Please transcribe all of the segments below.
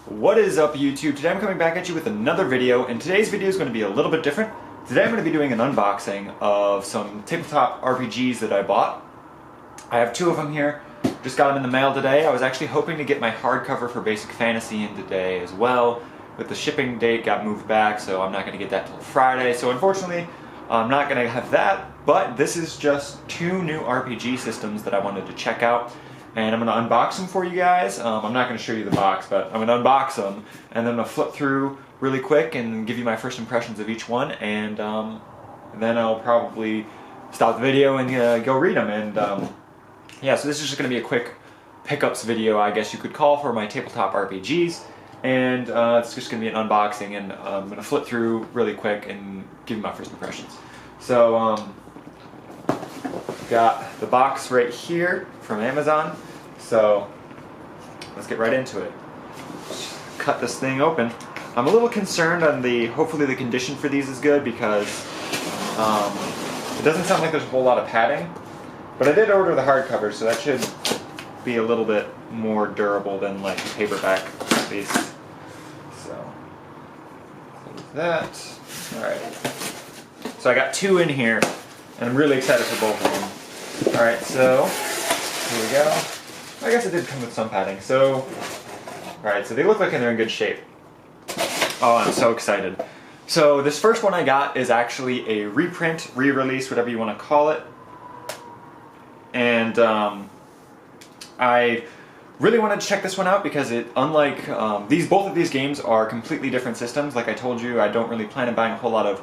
What is up, YouTube? Today I'm coming back at you with another video, and today's video is going to be a little bit different. Today I'm going to be doing an unboxing of some tabletop RPGs that I bought. I have two of them here. Just got them in the mail today. I was actually hoping to get my hardcover for Basic Fantasy in today as well, but the shipping date got moved back, so I'm not going to get that till Friday. So unfortunately, I'm not going to have that, but this is just two new RPG systems that I wanted to check out. And I'm going to unbox them for you guys. I'm not going to show you the box, but I'm going to unbox them, and then I'm going to flip through really quick and give you my first impressions of each one, and then I'll probably stop the video and go read them. And yeah, so this is just going to be a quick pickups video, I guess you could call, for my tabletop RPGs. And it's just going to be an unboxing, and I'm going to flip through really quick and give you my first impressions. So, got the box right here from Amazon, so let's get right into it. Cut this thing open. I'm a little concerned on hopefully the condition for these is good, because it doesn't sound like there's a whole lot of padding, but I did order the hardcover, so that should be a little bit more durable than like the paperback at least. So, close that. Alright. So I got two in here, and I'm really excited for both of them. Alright, so here we go. I guess it did come with some padding. So, alright, so they look like they're in good shape. Oh, I'm so excited. So this first one I got is actually a reprint, re-release, whatever you want to call it. And I really wanted to check this one out because unlike both of these games are completely different systems. Like I told you, I don't really plan on buying a whole lot of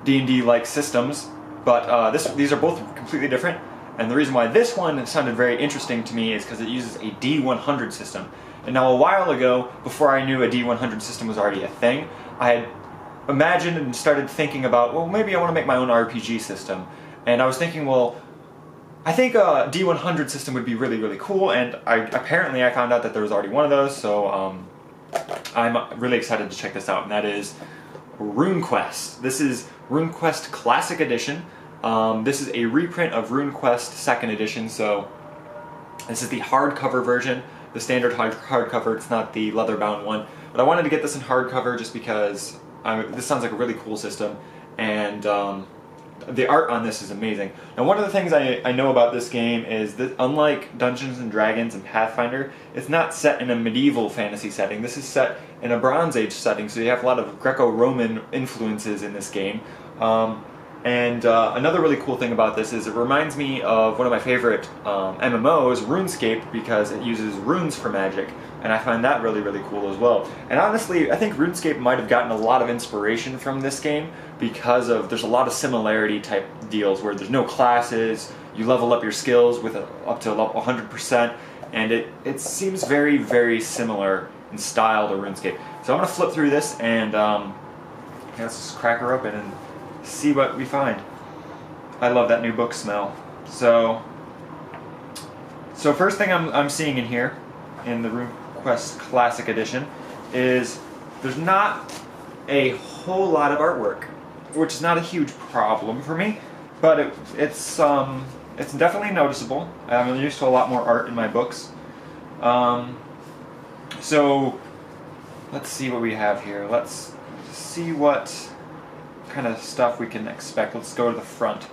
D&D-like systems, but these are both completely different. And the reason why this one sounded very interesting to me is because it uses a D100 system. And now a while ago, before I knew a D100 system was already a thing, I had imagined and started thinking about, well, maybe I want to make my own RPG system. And I was thinking, well, I think a D100 system would be really, really cool, and apparently I found out that there was already one of those, so I'm really excited to check this out, and that is RuneQuest. This is RuneQuest Classic Edition. This is a reprint of RuneQuest 2nd Edition, so this is the hardcover version, the standard hardcover. It's not the leather-bound one, but I wanted to get this in hardcover just because this sounds like a really cool system, and the art on this is amazing. Now, one of the things I know about this game is that unlike Dungeons & Dragons and Pathfinder, it's not set in a medieval fantasy setting. This is set in a Bronze Age setting, so you have a lot of Greco-Roman influences in this game. Another really cool thing about this is it reminds me of one of my favorite MMOs, RuneScape, because it uses runes for magic, and I find that really, really cool as well. And honestly, I think RuneScape might have gotten a lot of inspiration from this game because there's a lot of similarity type deals where there's no classes, you level up your skills with up to 100%, and it seems very, very similar in style to RuneScape. So I'm going to flip through this and let's just crack her open and see what we find. I love that new book smell. So first thing I'm seeing in here, in the RuneQuest Classic Edition, is there's not a whole lot of artwork, which is not a huge problem for me, but it's definitely noticeable. I'm used to a lot more art in my books. So let's see what we have here. Let's see what kind of stuff we can expect. Let's go to the front.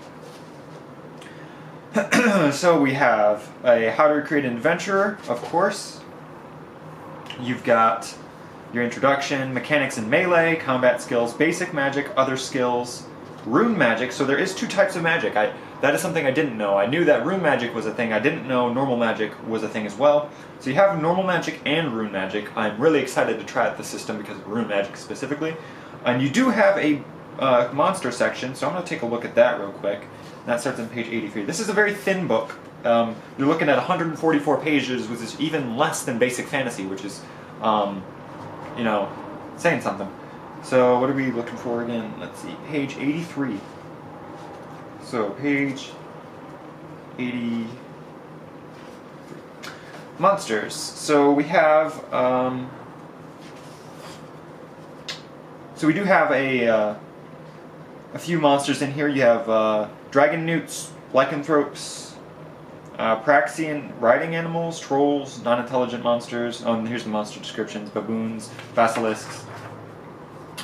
So we have a How to Create an Adventurer, of course. You've got your introduction, mechanics and melee, combat skills, basic magic, other skills, rune magic. So there is two types of magic. That is something I didn't know. I knew that rune magic was a thing. I didn't know normal magic was a thing as well. So you have normal magic and rune magic. I'm really excited to try out the system because of rune magic specifically. And you do have a monster section, so I'm going to take a look at that real quick. That starts on page 83. This is a very thin book. You're looking at 144 pages, which is even less than Basic Fantasy, which is, you know, saying something. So what are we looking for again? Let's see, page 83. So page 83. Monsters. So we have, so we do have a few monsters in here. You have dragon newts, lycanthropes, Praxian riding animals, trolls, non-intelligent monsters. Oh, and here's the monster descriptions: baboons, basilisks.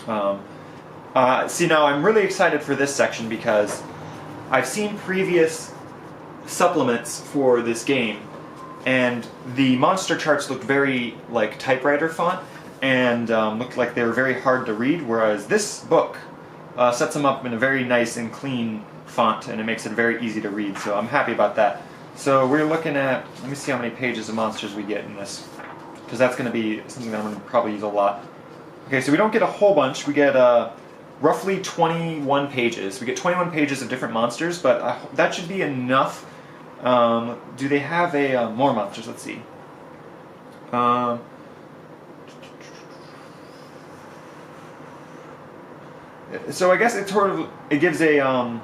See, now I'm really excited for this section because I've seen previous supplements for this game, and the monster charts looked very like typewriter font and looked like they were very hard to read, whereas this book sets them up in a very nice and clean font, and it makes it very easy to read, so I'm happy about that. So we're looking at, let me see how many pages of monsters we get in this, because that's going to be something that I'm going to probably use a lot. Okay, so we don't get a whole bunch, we get roughly 21 pages. We get 21 pages of different monsters, but that should be enough. Do they have a more monsters? Let's see. So I guess it sort of gives a oh,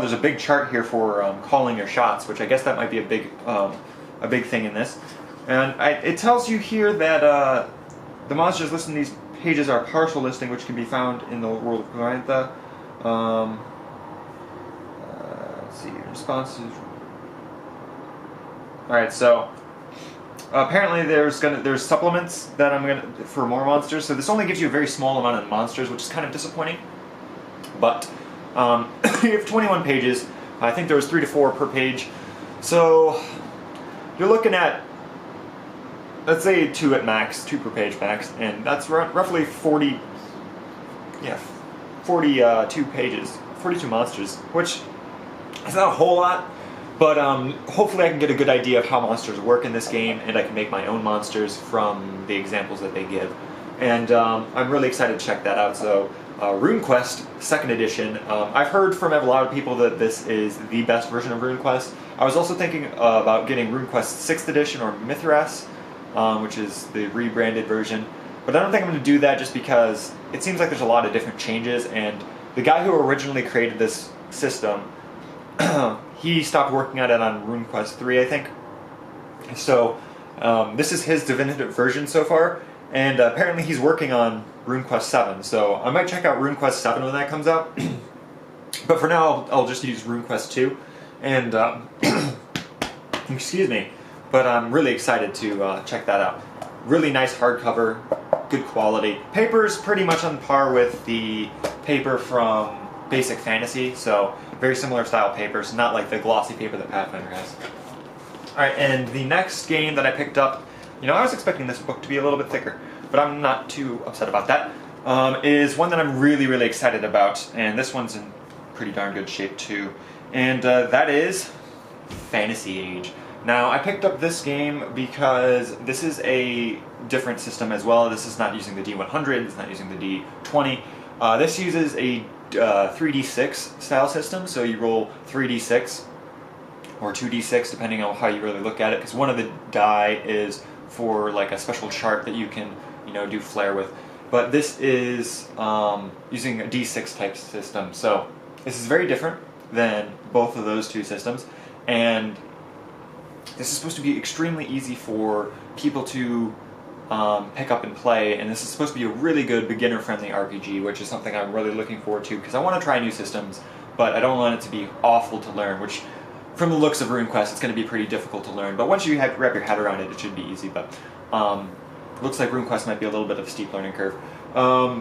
there's a big chart here for calling your shots, which I guess that might be a big thing in this. And it tells you here that the monsters listed in these pages are a partial listing, which can be found in the world of Goliantha. Let's see, responses. Alright, so apparently there's supplements that I'm gonna for more monsters. So this only gives you a very small amount of monsters, which is kind of disappointing. But you have 21 pages. I think there was 3 to 4 per page. So you're looking at, let's say 2 at max, 2 per page max, and that's roughly 42 pages, 42 monsters, which is not a whole lot, but hopefully I can get a good idea of how monsters work in this game, and I can make my own monsters from the examples that they give. And I'm really excited to check that out. So RuneQuest 2nd edition, I've heard from a lot of people that this is the best version of RuneQuest. I was also thinking about getting RuneQuest 6th edition or Mithras, which is the rebranded version. But I don't think I'm going to do that just because it seems like there's a lot of different changes, and the guy who originally created this system, he stopped working on it on RuneQuest 3, I think. So this is his definitive version so far, and apparently he's working on RuneQuest 7. So I might check out RuneQuest 7 when that comes out. But for now, I'll just use RuneQuest 2. And, excuse me, but I'm really excited to check that out. Really nice hardcover, good quality. Paper's pretty much on par with the paper from Basic Fantasy, so very similar style papers, not like the glossy paper that Pathfinder has. Alright, and the next game that I picked up, you know, I was expecting this book to be a little bit thicker, but I'm not too upset about that, is one that I'm really, really excited about, and this one's in pretty darn good shape too, and that is Fantasy Age. Now, I picked up this game because this is a different system as well. This is not using the D100, it's not using the D20. This uses a 3D6 style system, so you roll 3D6 or 2D6 depending on how you really look at it, because one of the die is for like a special chart that you can, you know, do flair with. But this is using a D6 type system, so this is very different than both of those two systems, and this is supposed to be extremely easy for people to pick up and play, and this is supposed to be a really good beginner-friendly RPG, which is something I'm really looking forward to, because I want to try new systems, but I don't want it to be awful to learn, which, from the looks of RuneQuest, it's going to be pretty difficult to learn, but once you wrap your head around it, it should be easy, but looks like RuneQuest might be a little bit of a steep learning curve.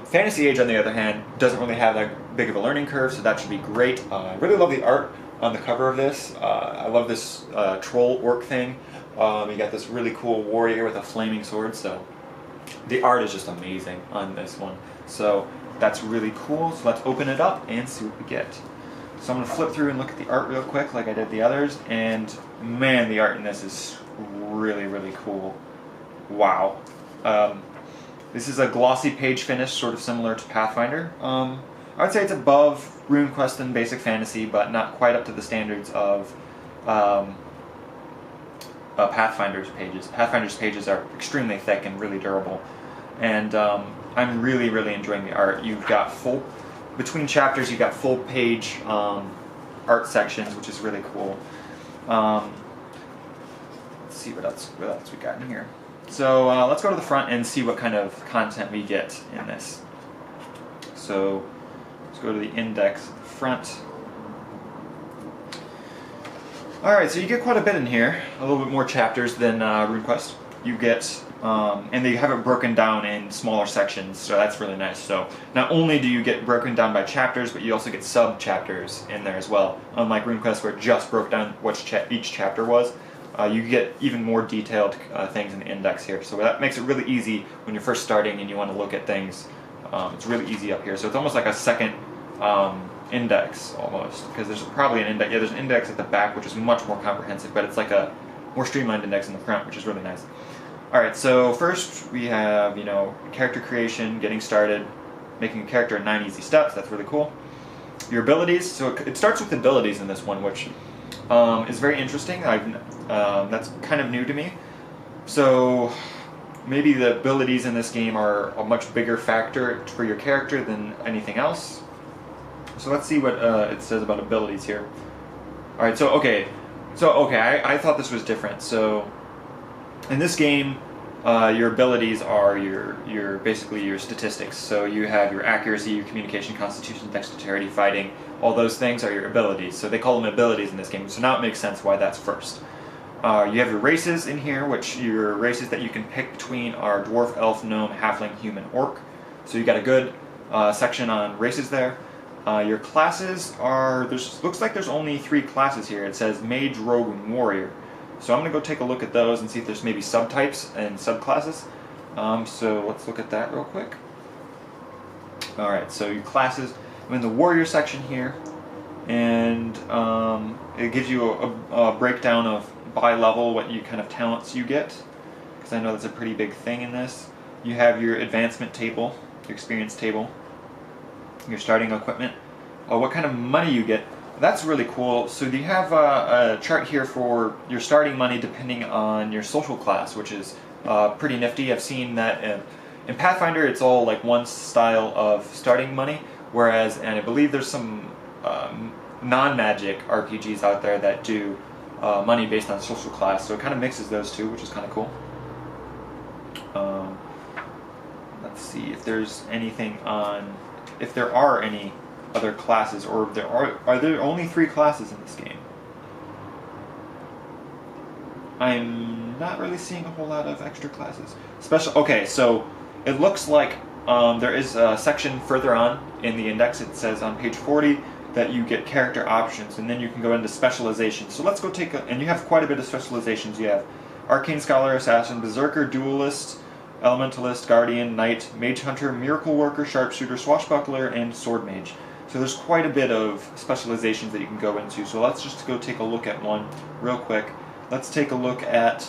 Fantasy Age, on the other hand, doesn't really have that big of a learning curve, so that should be great. I really love the art on the cover of this. I love this troll orc thing. You got this really cool warrior with a flaming sword, so the art is just amazing on this one. So that's really cool. So let's open it up and see what we get. So I'm going to flip through and look at the art real quick like I did the others, and man, the art in this is really, really cool. Wow. This is a glossy page finish, sort of similar to Pathfinder. I would say it's above RuneQuest and Basic Fantasy, but not quite up to the standards of Pathfinder's pages. Pathfinder's pages are extremely thick and really durable, and I'm really, really enjoying the art. You've got between chapters, you've got full page art sections, which is really cool. Let's see what else we got in here. So let's go to the front and see what kind of content we get in this. So let's go to the index at the front. Alright, so you get quite a bit in here, a little bit more chapters than RuneQuest. You get, and they have it broken down in smaller sections, so that's really nice. So not only do you get broken down by chapters, but you also get sub-chapters in there as well. Unlike RuneQuest, where it just broke down what each chapter was, you get even more detailed things in the index here. So that makes it really easy when you're first starting and you want to look at things. It's really easy up here. So it's almost like a second index, almost, because there's probably an index. Yeah, there's an index at the back, which is much more comprehensive, but it's like a more streamlined index in the front, which is really nice. Alright, so first we have, character creation, getting started, making a character in 9 easy steps. That's really cool. Your abilities, so it starts with abilities in this one, which is very interesting. That's kind of new to me. So maybe the abilities in this game are a much bigger factor for your character than anything else. So let's see what it says about abilities here. Alright, so okay, I thought this was different. So in this game, your abilities are your basically your statistics. So you have your accuracy, your communication, constitution, dexterity, fighting. All those things are your abilities. So they call them abilities in this game. So now it makes sense why that's first. You have your races in here, which your races that you can pick between are dwarf, elf, gnome, halfling, human, orc. So you got a good section on races there. Your classes are, looks like there's only 3 classes here. It says mage, rogue, and warrior. So I'm going to go take a look at those and see if there's maybe subtypes and subclasses. So let's look at that real quick. Alright, so your classes, I'm in the warrior section here, and it gives you a breakdown of by level what you kind of talents you get, because I know that's a pretty big thing in this. You have your advancement table, your experience table, your starting equipment, what kind of money you get. That's really cool. So you have a chart here for your starting money depending on your social class, which is pretty nifty. I've seen that in Pathfinder it's all like one style of starting money, whereas, and I believe there's some non-magic RPGs out there that do money based on social class, so it kind of mixes those two, which is kind of cool. Let's see if there's anything on, if there are any other classes, or if there are there only 3 classes in this game? I'm not really seeing a whole lot of extra classes. Okay, so it looks like there is a section further on in the index. It says on page 40 that you get character options, and then you can go into specialization. So let's go take a, and you have quite a bit of specializations. You have Arcane Scholar, Assassin, Berserker, Duelist, Elementalist, Guardian, Knight, Mage Hunter, Miracle Worker, Sharpshooter, Swashbuckler, and Sword Mage. So there's quite a bit of specializations that you can go into. So let's just go take a look at one real quick. Let's take a look at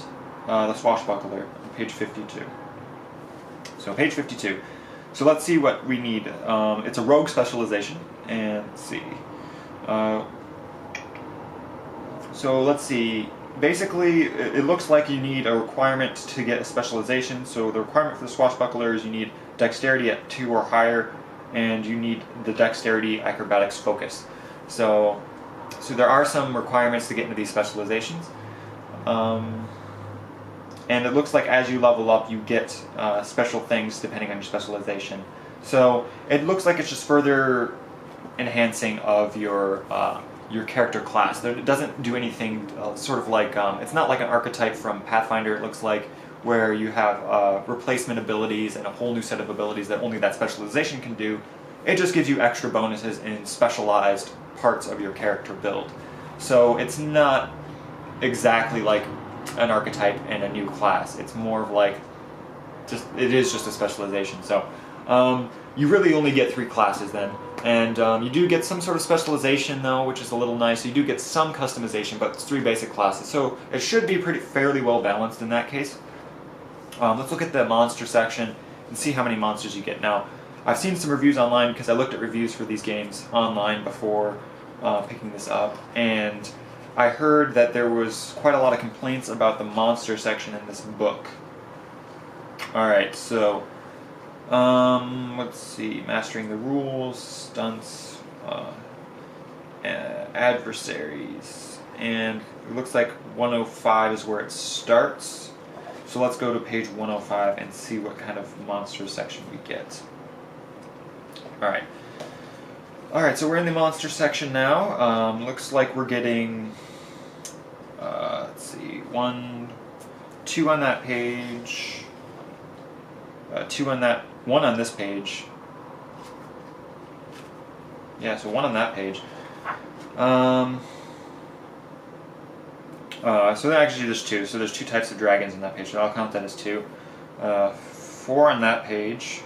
the Swashbuckler on page 52. So page 52. So let's see what we need. It's a rogue specialization, and let's see. So let's see. Basically, it looks like you need a requirement to get a specialization. So the requirement for the Swashbuckler is you need Dexterity at 2 or higher, and you need the Dexterity Acrobatics Focus. So there are some requirements to get into these specializations. And it looks like as you level up, you get special things depending on your specialization. So it looks like it's just further enhancing of your character class. It doesn't do anything sort of like, it's not like an archetype from Pathfinder, it looks like, where you have replacement abilities and a whole new set of abilities that only that specialization can do. It just gives you extra bonuses in specialized parts of your character build. So it's not exactly like an archetype and a new class. It's more of like, it is just a specialization. So you really only get 3 classes then. And you do get some sort of specialization though, which is a little nice. You do get some customization, but it's 3 basic classes. So it should be fairly well balanced in that case. Let's look at the monster section and see how many monsters you get. Now, I've seen some reviews online because I looked at reviews for these games online before picking this up, and I heard that there was quite a lot of complaints about the monster section in this book. Alright, so let's see, mastering the rules, stunts, adversaries, and it looks like 105 is where it starts. So let's go to page 105 and see what kind of monster section we get. Alright. Alright, so we're in the monster section now. Looks like we're getting two on that page, one on this page. Yeah, so one on that page. So then actually there's two. So there's two types of dragons on that page. So I'll count that as two. Four on that page.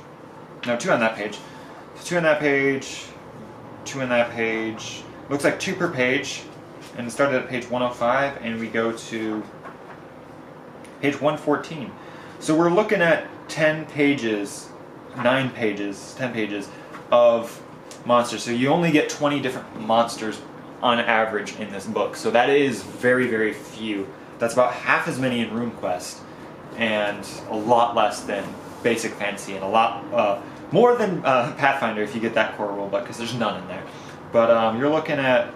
No, two on that page. So two on that page. Two on that page. Looks like two per page. And it started at page 105, and we go to page 114. So we're looking at 10 pages, 10 pages of monsters. So you only get 20 different monsters on average in this book. So that is very, very few. That's about half as many in RuneQuest, and a lot less than Basic Fantasy, and a lot more than Pathfinder if you get that core rulebook, because there's none in there. But you're looking at,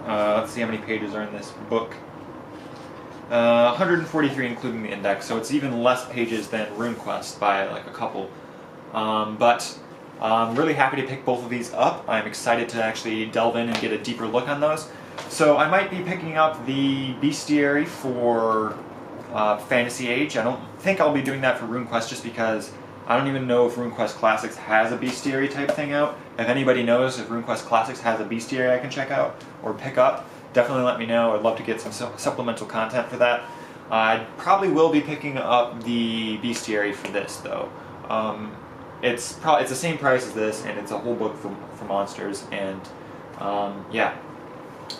let's see how many pages are in this book. 143 including the index, so it's even less pages than RuneQuest by like a couple. But I'm really happy to pick both of these up. I'm excited to actually delve in and get a deeper look on those. So I might be picking up the Bestiary for Fantasy Age. I don't think I'll be doing that for RuneQuest, just because I don't even know if RuneQuest Classics has a Bestiary type thing out. If anybody knows if RuneQuest Classics has a Bestiary I can check out or pick up, definitely let me know. I'd love to get some supplemental content for that. I probably will be picking up the Bestiary for this, though. It's the same price as this, and it's a whole book for monsters, and yeah.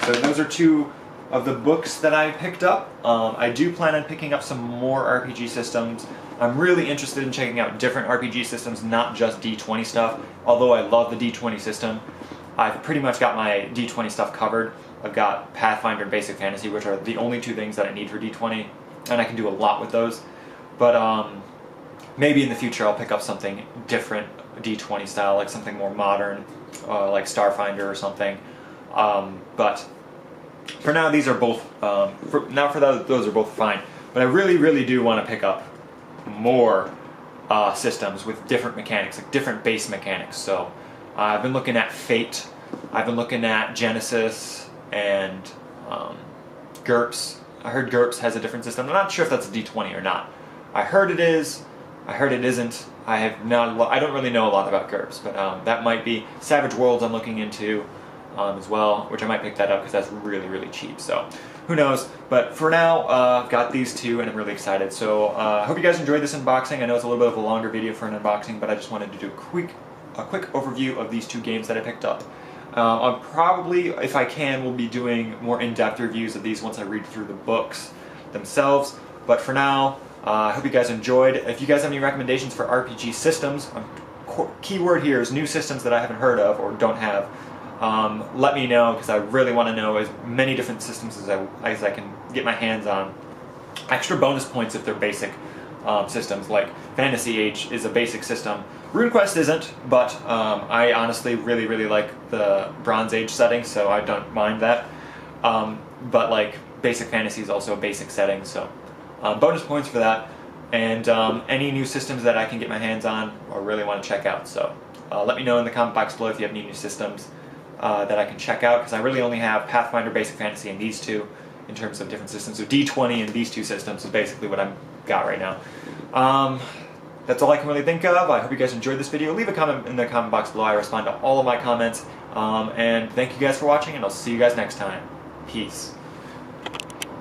So those are two of the books that I picked up. I do plan on picking up some more RPG systems. I'm really interested in checking out different RPG systems, not just D20 stuff. Although I love the D20 system, I've pretty much got my D20 stuff covered. I've got Pathfinder and Basic Fantasy, which are the only two things that I need for D20, and I can do a lot with those. But maybe in the future I'll pick up something different, D20 style, like something more modern, like Starfinder or something. But for now, these are both. Those are both fine. But I really, really do want to pick up more systems with different mechanics, like different base mechanics. So I've been looking at Fate. I've been looking at Genesis and GURPS. I heard GURPS has a different system. I'm not sure if that's a D20 or not. I heard it is. I heard it isn't. I don't really know a lot about GURPS, but that might be. Savage Worlds I'm looking into as well, which I might pick that up because that's really, really cheap. So who knows? But for now, I've got these two, and I'm really excited. So I hope you guys enjoyed this unboxing. I know it's a little bit of a longer video for an unboxing, but I just wanted to do a quick overview of these two games that I picked up. I'll probably, if I can, will be doing more in-depth reviews of these once I read through the books themselves. But for now, I hope you guys enjoyed. If you guys have any recommendations for RPG systems, key word here is new systems that I haven't heard of or don't have. Let me know, because I really want to know as many different systems as I can get my hands on. Extra bonus points if they're basic systems, like Fantasy Age is a basic system. RuneQuest isn't, but I honestly really, really like the Bronze Age setting, so I don't mind that. But like Basic Fantasy is also a basic setting, so bonus points for that. And any new systems that I can get my hands on or really want to check out. So let me know in the comment box below if you have any new systems that I can check out, because I really only have Pathfinder, Basic Fantasy, and these two in terms of different systems. So D20 and these two systems is basically what I've got right now. That's all I can really think of. I hope you guys enjoyed this video. Leave a comment in the comment box below. I respond to all of my comments. And thank you guys for watching, and I'll see you guys next time. Peace.